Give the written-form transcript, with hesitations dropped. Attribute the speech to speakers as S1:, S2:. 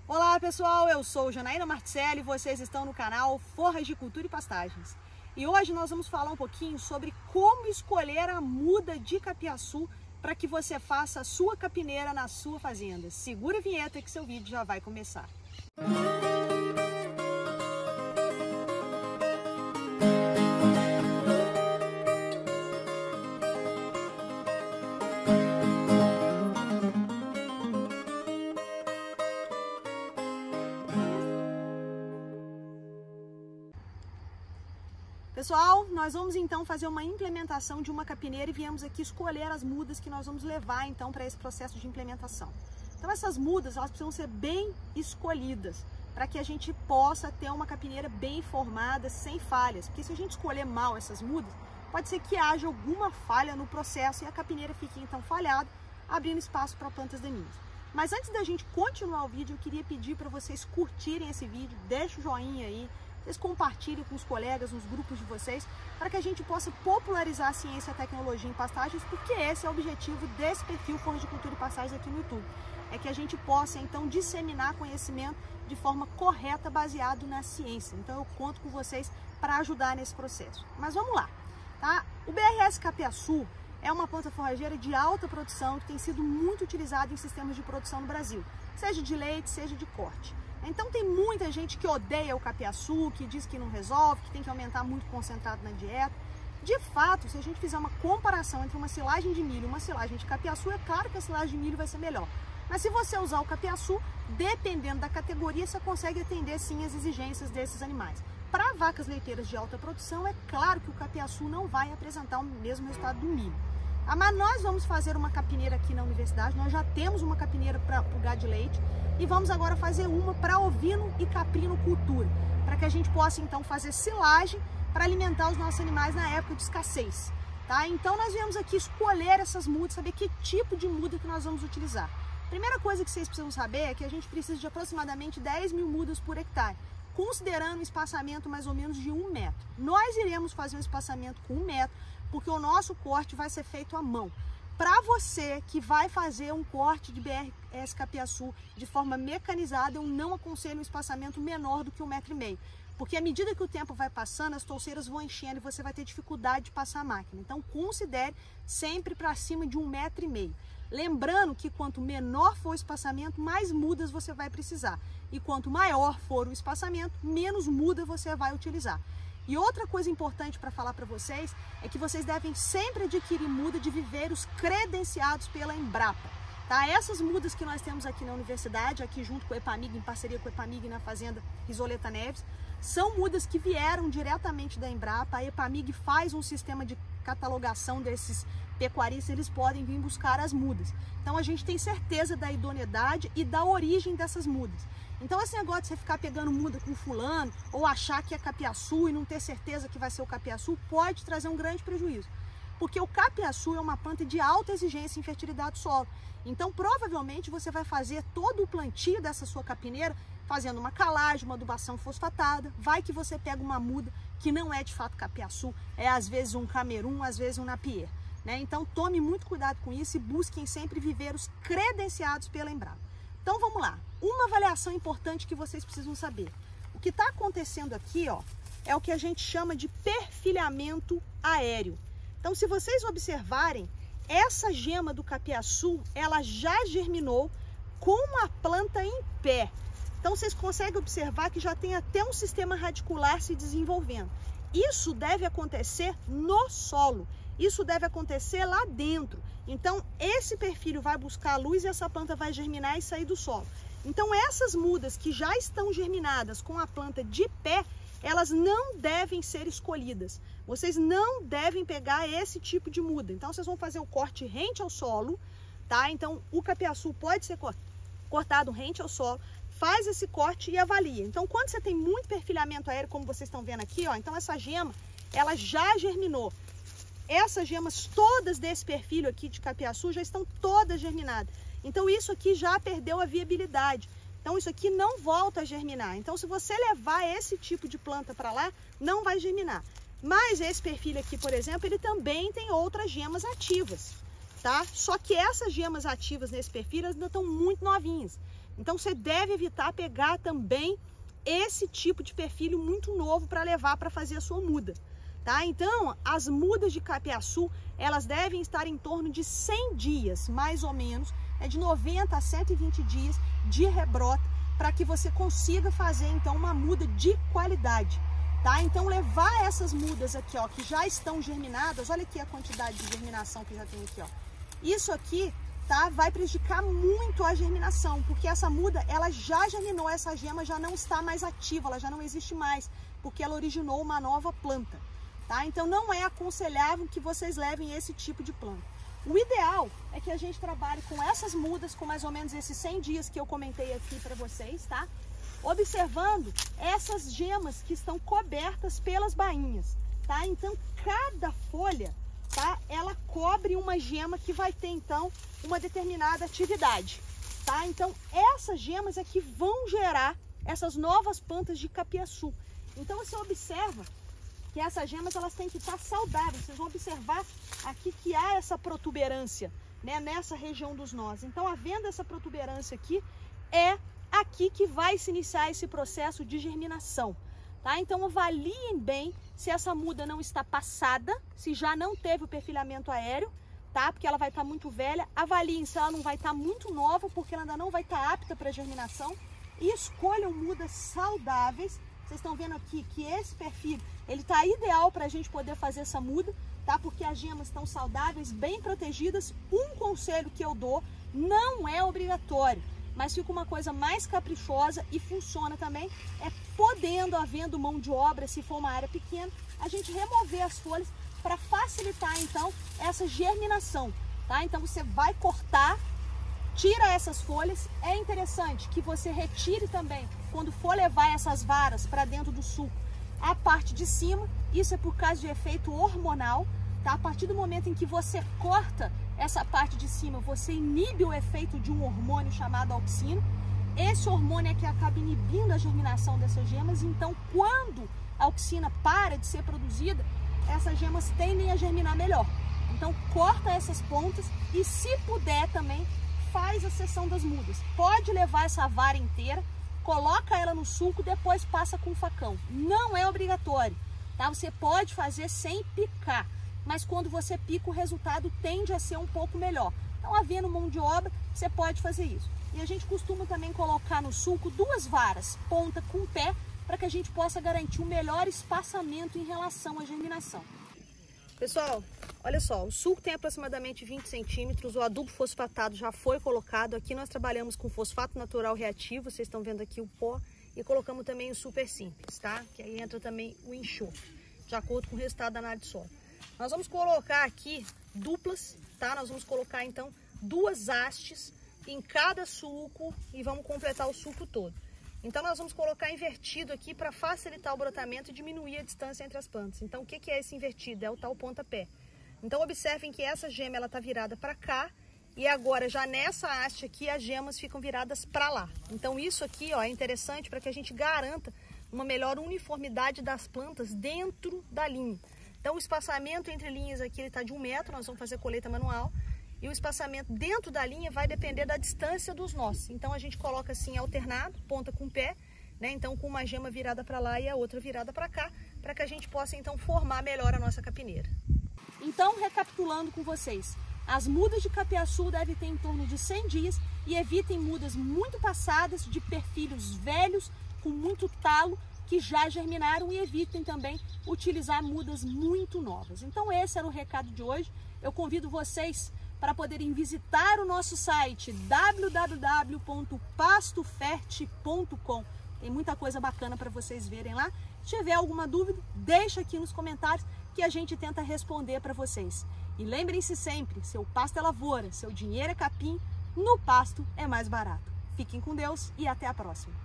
S1: Olá pessoal, eu sou Janaína Marticelli e vocês estão no canal Forras de Cultura e Pastagens. E hoje nós vamos falar um pouquinho sobre como escolher a muda de capiaçu para que você faça a sua capineira na sua fazenda. Segura a vinheta que seu vídeo já vai começar. Pessoal, nós vamos então fazer uma implementação de uma capineira e viemos aqui escolher as mudas que nós vamos levar então para esse processo de implementação. Então essas mudas, elas precisam ser bem escolhidas para que a gente possa ter uma capineira bem formada, sem falhas, porque se a gente escolher mal essas mudas, pode ser que haja alguma falha no processo e a capineira fique então falhada, abrindo espaço para plantas daninhas. Mas antes da gente continuar o vídeo, eu queria pedir para vocês curtirem esse vídeo, deixa o joinha aí, vocês compartilhem com os colegas, nos grupos de vocês, para que a gente possa popularizar a ciência e a tecnologia em pastagens, porque esse é o objetivo desse perfil Forras de Cultura e Pastagens aqui no YouTube. É que a gente possa, então, disseminar conhecimento de forma correta, baseado na ciência. Então, eu conto com vocês para ajudar nesse processo. Mas vamos lá, tá? O BRS capiaçu é uma planta forrageira de alta produção que tem sido muito utilizada em sistemas de produção no Brasil, seja de leite, seja de corte. Então tem muita gente que odeia o capiaçu, que diz que não resolve, que tem que aumentar muito concentrado na dieta. De fato, se a gente fizer uma comparação entre uma silagem de milho e uma silagem de capiaçu, é claro que a silagem de milho vai ser melhor. Mas se você usar o capiaçu, dependendo da categoria, você consegue atender sim as exigências desses animais. Para vacas leiteiras de alta produção, é claro que o capiaçu não vai apresentar o mesmo resultado do milho. Mas nós vamos fazer uma capineira aqui na universidade, nós já temos uma capineira para o gado de leite e vamos agora fazer uma para ovino e caprino cultura, para que a gente possa então fazer silagem para alimentar os nossos animais na época de escassez. Tá? Então nós viemos aqui escolher essas mudas, saber que tipo de muda que nós vamos utilizar. Primeira coisa que vocês precisam saber é que a gente precisa de aproximadamente 10 mil mudas por hectare, considerando um espaçamento mais ou menos de 1 metro. Nós iremos fazer um espaçamento com 1 metro, porque o nosso corte vai ser feito à mão. Para você que vai fazer um corte de BRS capiaçu de forma mecanizada, eu não aconselho um espaçamento menor do que 1,5 metro, porque à medida que o tempo vai passando, as touceiras vão enchendo e você vai ter dificuldade de passar a máquina. Então considere sempre para cima de 1,5 metro. Lembrando que quanto menor for o espaçamento, mais mudas você vai precisar. E quanto maior for o espaçamento, menos muda você vai utilizar. E outra coisa importante para falar para vocês é que vocês devem sempre adquirir muda de viveiros credenciados pela Embrapa. Tá? Essas mudas que nós temos aqui na universidade, aqui junto com o EPAMIG, em parceria com o EPAMIG na fazenda Risoleta Neves, são mudas que vieram diretamente da Embrapa. A EPAMIG faz um sistema de catalogação desses pecuaristas, eles podem vir buscar as mudas. Então a gente tem certeza da idoneidade e da origem dessas mudas. Então esse negócio de você ficar pegando muda com fulano ou achar que é capiaçu e não ter certeza que vai ser o capiaçu pode trazer um grande prejuízo. Porque o capiaçu é uma planta de alta exigência em fertilidade do solo. Então provavelmente você vai fazer todo o plantio dessa sua capineira fazendo uma calagem, uma adubação fosfatada. Vai que você pega uma muda que não é de fato capiaçu, é às vezes um camerum, às vezes um napier. Né? Então tome muito cuidado com isso e busquem sempre viveiros credenciados pela Embrapa. Então vamos lá, uma avaliação importante que vocês precisam saber. O que está acontecendo aqui, ó, é o que a gente chama de perfilhamento aéreo. Então se vocês observarem, essa gema do capiaçu, ela já germinou com a planta em pé. Então vocês conseguem observar que já tem até um sistema radicular se desenvolvendo. Isso deve acontecer no solo. Isso deve acontecer lá dentro. Então, esse perfilho vai buscar a luz e essa planta vai germinar e sair do solo. Então, essas mudas que já estão germinadas com a planta de pé, elas não devem ser escolhidas. Vocês não devem pegar esse tipo de muda. Então, vocês vão fazer o corte rente ao solo, tá? Então, o capiaçu pode ser cortado rente ao solo. Faz esse corte e avalia. Então, quando você tem muito perfilhamento aéreo, como vocês estão vendo aqui, ó, então essa gema, ela já germinou. Essas gemas todas desse perfil aqui de capiaçu já estão todas germinadas. Então isso aqui já perdeu a viabilidade. Então isso aqui não volta a germinar. Então se você levar esse tipo de planta para lá, não vai germinar. Mas esse perfil aqui, por exemplo, ele também tem outras gemas ativas, tá? Só que essas gemas ativas nesse perfil ainda estão muito novinhas. Então você deve evitar pegar também esse tipo de perfil muito novo para levar para fazer a sua muda, tá? Então as mudas de capiaçu, elas devem estar em torno de 100 dias, mais ou menos, de 90 a 120 dias de rebrota, para que você consiga fazer então uma muda de qualidade, tá? Então levar essas mudas aqui, ó, que já estão germinadas, olha aqui a quantidade de germinação que já tem aqui, ó. Isso aqui, tá, vai prejudicar muito a germinação, porque essa muda, ela já germinou, essa gema já não está mais ativa, ela já não existe mais, porque ela originou uma nova planta, tá? Então não é aconselhável que vocês levem esse tipo de planta. O ideal é que a gente trabalhe com essas mudas, com mais ou menos esses 100 dias que eu comentei aqui para vocês, tá? Observando essas gemas que estão cobertas pelas bainhas, tá? Então cada folha, tá, ela cobre uma gema que vai ter então uma determinada atividade, tá? Então essas gemas é que vão gerar essas novas plantas de capiaçu. Então você observa que essas gemas, elas têm que estar saudáveis. Vocês vão observar aqui que há essa protuberância, né, nessa região dos nós. Então, havendo essa protuberância aqui, é aqui que vai se iniciar esse processo de germinação, tá? Então, avaliem bem se essa muda não está passada, se já não teve o perfilhamento aéreo, tá? Porque ela vai estar muito velha. Avaliem se ela não vai estar muito nova, porque ela ainda não vai estar apta para germinação. E escolham mudas saudáveis. Vocês estão vendo aqui que esse perfil, ele está ideal para a gente poder fazer essa muda, tá? Porque as gemas estão saudáveis, bem protegidas. Um conselho que eu dou, não é obrigatório, mas fica uma coisa mais caprichosa e funciona também, é podendo, havendo mão de obra, se for uma área pequena, a gente remover as folhas para facilitar então essa germinação, tá? Então você vai cortar, tira essas folhas. É interessante que você retire também, quando for levar essas varas para dentro do suco, a parte de cima. Isso é por causa de efeito hormonal, tá? A partir do momento em que você corta essa parte de cima, você inibe o efeito de um hormônio chamado auxina. Esse hormônio é que acaba inibindo a germinação dessas gemas. Então, quando a auxina para de ser produzida, essas gemas tendem a germinar melhor. Então, corta essas pontas e, se puder também, faz a seção das mudas. Pode levar essa vara inteira, coloca ela no suco, depois passa com o facão. Não é obrigatório, tá? Você pode fazer sem picar, mas quando você pica, o resultado tende a ser um pouco melhor. Então, havendo mão de obra, você pode fazer isso. E a gente costuma também colocar no suco 2 varas, ponta com pé, para que a gente possa garantir um melhor espaçamento em relação à germinação. Pessoal, olha só, o suco tem aproximadamente 20 centímetros, o adubo fosfatado já foi colocado. Aqui nós trabalhamos com fosfato natural reativo, vocês estão vendo aqui o pó, e colocamos também o super simples, tá? Que aí entra também o enxofre, de acordo com o resultado da análise de solo. Nós vamos colocar aqui duplas, tá? Nós vamos colocar então 2 hastes em cada suco e vamos completar o suco todo. Então nós vamos colocar invertido aqui para facilitar o brotamento e diminuir a distância entre as plantas. Então o que é esse invertido? É o tal pontapé. Então observem que essa gema ela está virada para cá e agora já nessa haste aqui as gemas ficam viradas para lá. Então isso aqui, ó, é interessante para que a gente garanta uma melhor uniformidade das plantas dentro da linha. Então o espaçamento entre linhas aqui está de 1 metro, nós vamos fazer colheita manual. E o espaçamento dentro da linha vai depender da distância dos nós. Então a gente coloca assim alternado, ponta com pé, né? Então com uma gema virada para lá e a outra virada para cá, para que a gente possa então formar melhor a nossa capineira. Então, recapitulando com vocês, as mudas de capiaçu devem ter em torno de 100 dias e evitem mudas muito passadas de perfilhos velhos com muito talo que já germinaram e evitem também utilizar mudas muito novas. Então esse era o recado de hoje. Eu convido vocês para poderem visitar o nosso site www.pastofert.com. Tem muita coisa bacana para vocês verem lá. Se tiver alguma dúvida, deixa aqui nos comentários que a gente tenta responder para vocês. E lembrem-se sempre, seu pasto é lavoura, seu dinheiro é capim, no pasto é mais barato. Fiquem com Deus e até a próxima.